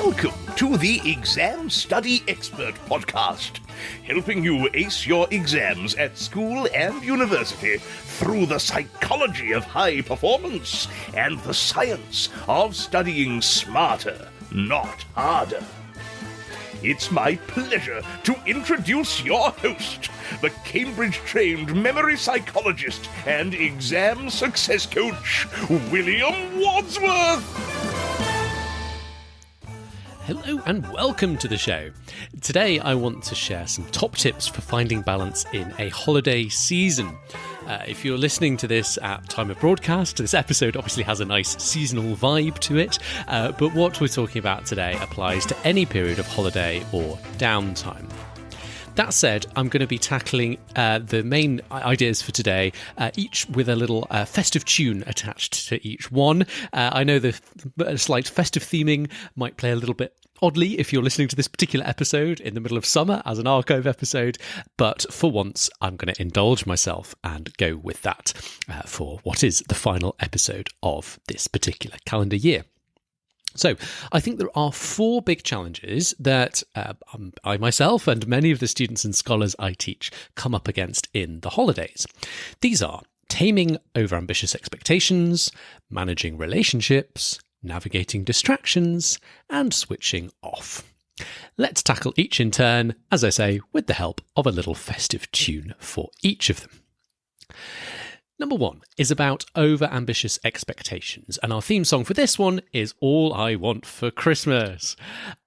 Welcome to the Exam Study Expert Podcast, helping you ace your exams at school and university through the psychology of high performance and the science of studying smarter, not harder. It's my pleasure to introduce your host, the Cambridge-trained memory psychologist and exam success coach, William Wadsworth. Hello and welcome to the show. Today I want to share some top tips for finding balance in a holiday season. If you're listening to this at time of broadcast, this episode obviously has a nice seasonal vibe to it, but what we're talking about today applies to any period of holiday or downtime. That said, I'm going to be tackling the main ideas for today, each with a little festive tune attached to each one. I know the slight festive theming might play a little bit oddly if you're listening to this particular episode in the middle of summer as an archive episode, but for once I'm going to indulge myself and go with that for what is the final episode of this particular calendar year. So, I think there are four big challenges that I myself and many of the students and scholars I teach come up against in the holidays. These are taming overambitious expectations, managing relationships, navigating distractions, and switching off. Let's tackle each in turn, as I say, with the help of a little festive tune for each of them. Number one is about overambitious expectations, and our theme song for this one is All I Want for Christmas.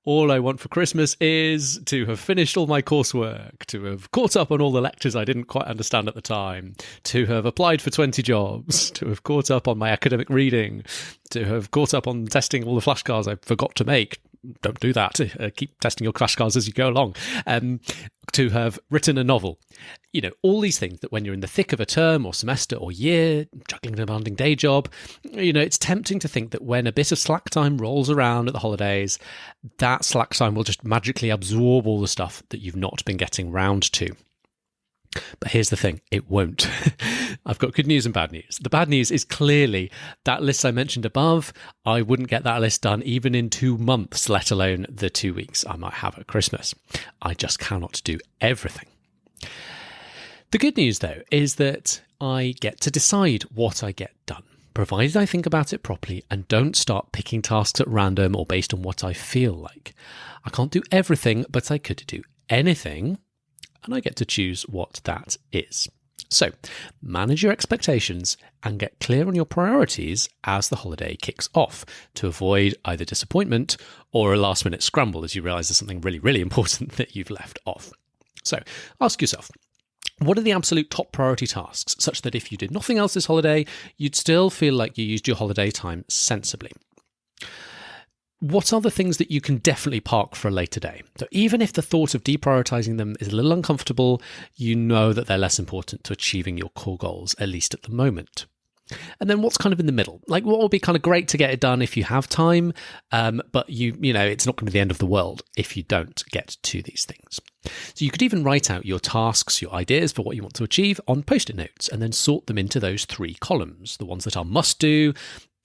All I want for Christmas is to have finished all my coursework, to have caught up on all the lectures I didn't quite understand at the time, to have applied for 20 jobs, to have caught up on my academic reading, to have caught up on testing all the flashcards I forgot to make. Don't do that. Keep testing your flashcards as you go along. To have written a novel. You know, all these things that when you're in the thick of a term or semester or year, juggling a demanding day job, you know, it's tempting to think that when a bit of slack time rolls around at the holidays, that slack time will just magically absorb all the stuff that you've not been getting round to. But here's the thing, it won't. I've got good news and bad news. The bad news is clearly that list I mentioned above, I wouldn't get that list done even in 2 months, let alone the 2 weeks I might have at Christmas. I just cannot do everything. The good news, though, is that I get to decide what I get done, provided I think about it properly and don't start picking tasks at random or based on what I feel like. I can't do everything, but I could do anything, and I get to choose what that is. So, manage your expectations and get clear on your priorities as the holiday kicks off to avoid either disappointment or a last-minute scramble as you realise there's something really, really important that you've left off. So, ask yourself, what are the absolute top priority tasks such that if you did nothing else this holiday, you'd still feel like you used your holiday time sensibly? What are the things that you can definitely park for a later day? So even if the thought of deprioritising them is a little uncomfortable, you know that they're less important to achieving your core goals, at least at the moment. And then what's kind of in the middle? Like what would be kind of great to get it done if you have time, but you know, it's not going to be the end of the world if you don't get to these things. So you could even write out your tasks, your ideas for what you want to achieve on Post-it notes and then sort them into those 3 columns, the ones that are must do,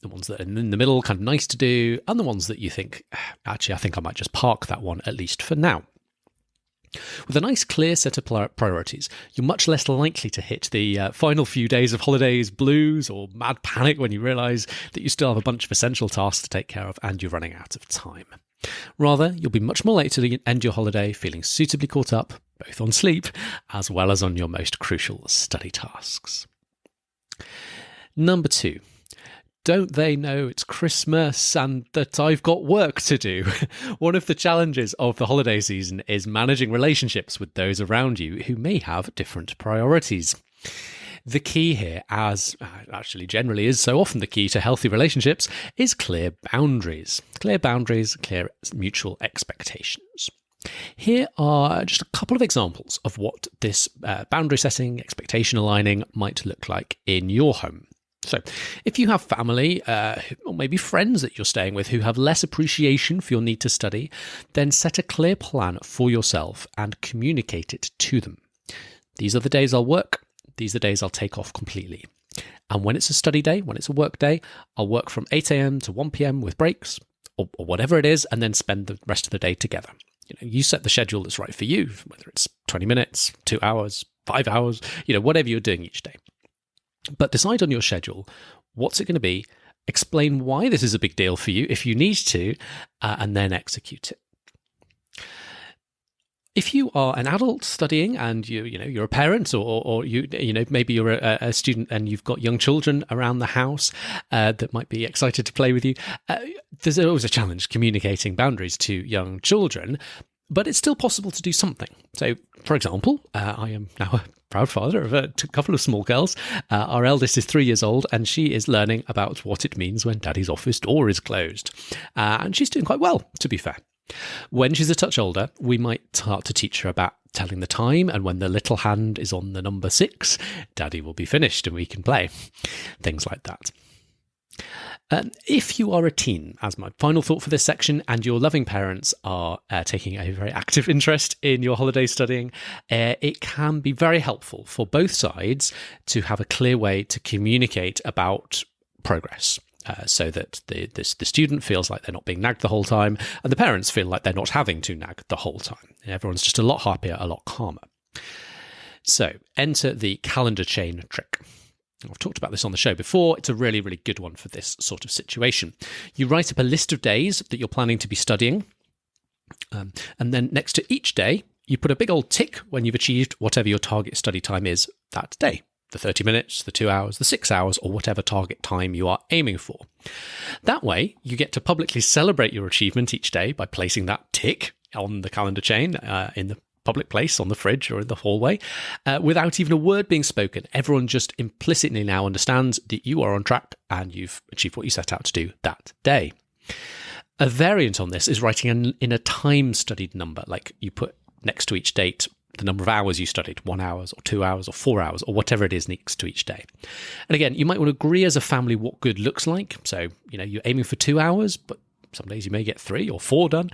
the ones that are in the middle, kind of nice to do, and the ones that you think, actually, I think I might just park that one, at least for now. With a nice clear set of priorities, you're much less likely to hit the final few days of holidays blues or mad panic when you realise that you still have a bunch of essential tasks to take care of and you're running out of time. Rather, you'll be much more likely to end your holiday feeling suitably caught up, both on sleep as well as on your most crucial study tasks. Number 2. Don't they know it's Christmas and that I've got work to do? One of the challenges of the holiday season is managing relationships with those around you who may have different priorities. The key here, as actually generally is so often the key to healthy relationships, is clear boundaries. Clear boundaries, clear mutual expectations. Here are just a couple of examples of what this boundary setting, expectation aligning might look like in your home. So if you have family or maybe friends that you're staying with who have less appreciation for your need to study, then set a clear plan for yourself and communicate it to them. These are the days I'll work. These are the days I'll take off completely. And when it's a study day, when it's a work day, I'll work from 8 a.m. to 1 p.m. with breaks. or whatever it is, and then spend the rest of the day together. You set the schedule that's right for you, whether it's 20 minutes, 2 hours, 5 hours, whatever you're doing each day. But decide on your schedule. What's it going to be? Explain why this is a big deal for you if you need to, and then execute it. If you are an adult studying and you're a parent, or maybe you're a student and you've got young children around the house that might be excited to play with you, there's always a challenge communicating boundaries to young children, but it's still possible to do something. So, for example, I am now a proud father of a couple of small girls. Our eldest is 3 years old, and she is learning about what it means when Daddy's office door is closed, and she's doing quite well, to be fair. When she's a touch older, we might start to teach her about telling the time, and when the little hand is on the number 6, Daddy will be finished and we can play. Things like that. If you are a teen, as my final thought for this section, and your loving parents are taking a very active interest in your holiday studying, it can be very helpful for both sides to have a clear way to communicate about progress. So that the student feels like they're not being nagged the whole time, and the parents feel like they're not having to nag the whole time. Everyone's just a lot happier, a lot calmer. So enter the calendar chain trick. I've talked about this on the show before. It's a really, really good one for this sort of situation. You write up a list of days that you're planning to be studying, and then next to each day, you put a big old tick when you've achieved whatever your target study time is that day. The 30 minutes, the 2 hours, the 6 hours, or whatever target time you are aiming for. That way, you get to publicly celebrate your achievement each day by placing that tick on the calendar chain in the public place, on the fridge or in the hallway, without even a word being spoken. Everyone just implicitly now understands that you are on track and you've achieved what you set out to do that day. A variant on this is writing in a time-studied number, like you put next to each date the number of hours you studied, 1 hour or 2 hours or 4 hours or whatever it is next to each day. And again, you might want to agree as a family what good looks like. So, you're aiming for 2 hours, but some days you may get 3 or 4 done,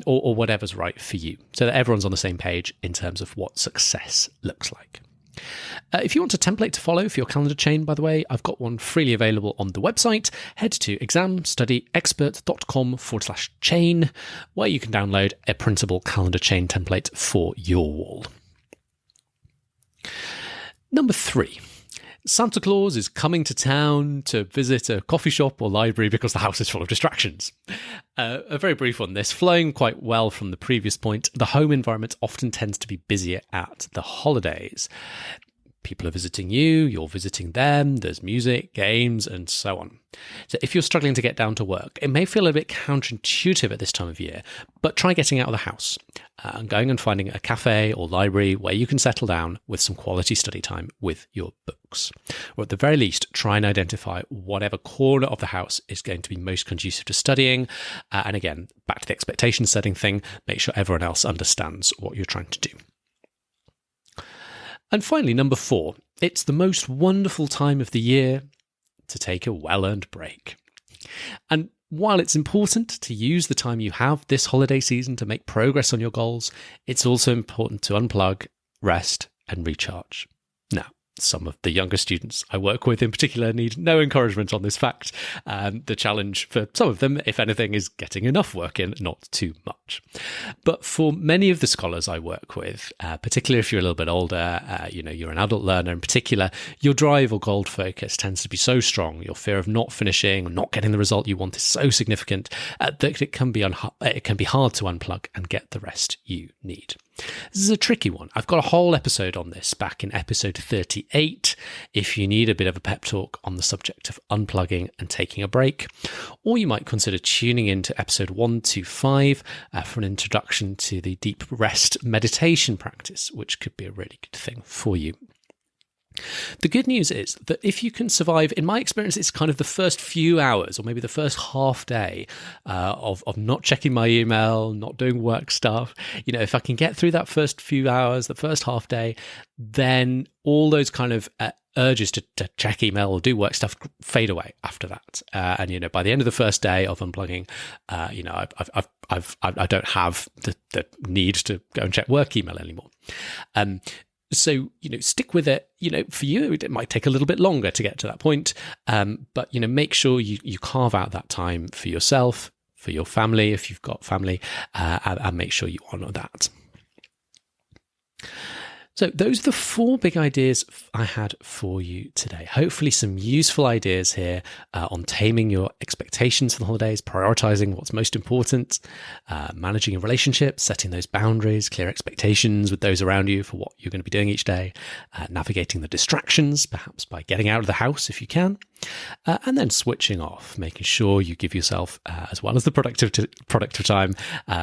or whatever's right for you, so that everyone's on the same page in terms of what success looks like. If you want a template to follow for your calendar chain, by the way, I've got one freely available on the website. Head to examstudyexpert.com/chain, where you can download a printable calendar chain template for your wall. Number 3. Santa Claus is coming to town to visit a coffee shop or library because the house is full of distractions. A very brief one, this flowing quite well from the previous point. The home environment often tends to be busier at the holidays. People are visiting you, you're visiting them, there's music, games, and so on. So if you're struggling to get down to work, it may feel a bit counterintuitive at this time of year, but try getting out of the house and going and finding a cafe or library where you can settle down with some quality study time with your books. Or at the very least, try and identify whatever corner of the house is going to be most conducive to studying. And again, back to the expectation setting thing, make sure everyone else understands what you're trying to do. And finally, number 4, it's the most wonderful time of the year to take a well-earned break. And while it's important to use the time you have this holiday season to make progress on your goals, it's also important to unplug, rest, and recharge. Now, some of the younger students I work with in particular need no encouragement on this fact. The challenge for some of them, if anything, is getting enough work in, not too much. But for many of the scholars I work with, particularly if you're a little bit older, you're an adult learner in particular, your drive or goal focus tends to be so strong, your fear of not finishing or not getting the result you want is so significant that it can be hard to unplug and get the rest you need. This is a tricky one. I've got a whole episode on this back in episode 38 if you need a bit of a pep talk on the subject of unplugging and taking a break. Or you might consider tuning into episode 125 for an introduction to the deep rest meditation practice, which could be a really good thing for you. The good news is that if you can survive, in my experience, it's kind of the first few hours or maybe the first half day of not checking my email, not doing work stuff. If I can get through that first few hours, the first half day, then all those kind of urges to check email or do work stuff fade away after that. And by the end of the first day of unplugging, I don't have the need to go and check work email anymore. So, stick with it. For you, it might take a little bit longer to get to that point. But, make sure you carve out that time for yourself, for your family, if you've got family, and make sure you honour that. So those are the 4 big ideas I had for you today. Hopefully some useful ideas here on taming your expectations for the holidays, prioritising what's most important, managing your relationships, setting those boundaries, clear expectations with those around you for what you're going to be doing each day, navigating the distractions, perhaps by getting out of the house if you can, and then switching off, making sure you give yourself, as well as the productive time,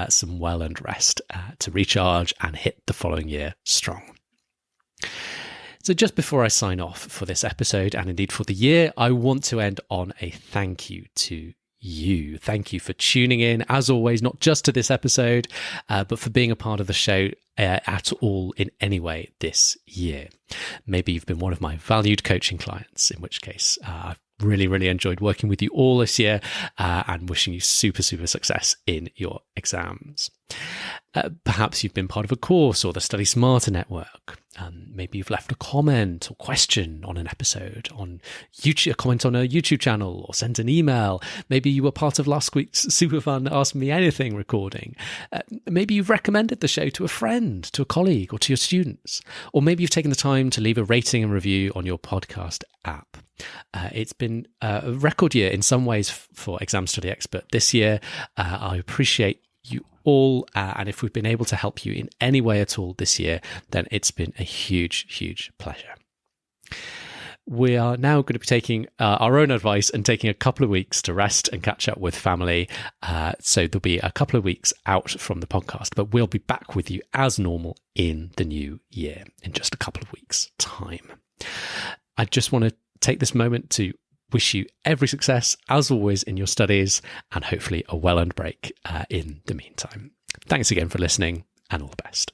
some well-earned rest to recharge and hit the following year strong. So just before I sign off for this episode, and indeed for the year, I want to end on a thank you to you. Thank you for tuning in, as always, not just to this episode, but for being a part of the show at all in any way this year. Maybe you've been one of my valued coaching clients, in which case I've really enjoyed working with you all this year, and wishing you super success in your exams. Perhaps you've been part of a course or the Study Smarter network. Maybe you've left a comment or question on an episode on YouTube, a comment on a YouTube channel, or sent an email. Maybe you were part of last week's super fun Ask Me Anything recording. Maybe you've recommended the show to a friend, to a colleague, or to your students. Or maybe you've taken the time to leave a rating and review on your podcast app. It's been a record year in some ways for Exam Study Expert this year. I appreciate you all, and if we've been able to help you in any way at all this year, then it's been a huge pleasure. We are now going to be taking our own advice and taking a couple of weeks to rest and catch up with family. So there'll be a couple of weeks out from the podcast, but we'll be back with you as normal in the new year in just a couple of weeks' time. I just want to take this moment to wish you every success, as always, in your studies, and hopefully a well-earned break in the meantime. Thanks again for listening, and all the best.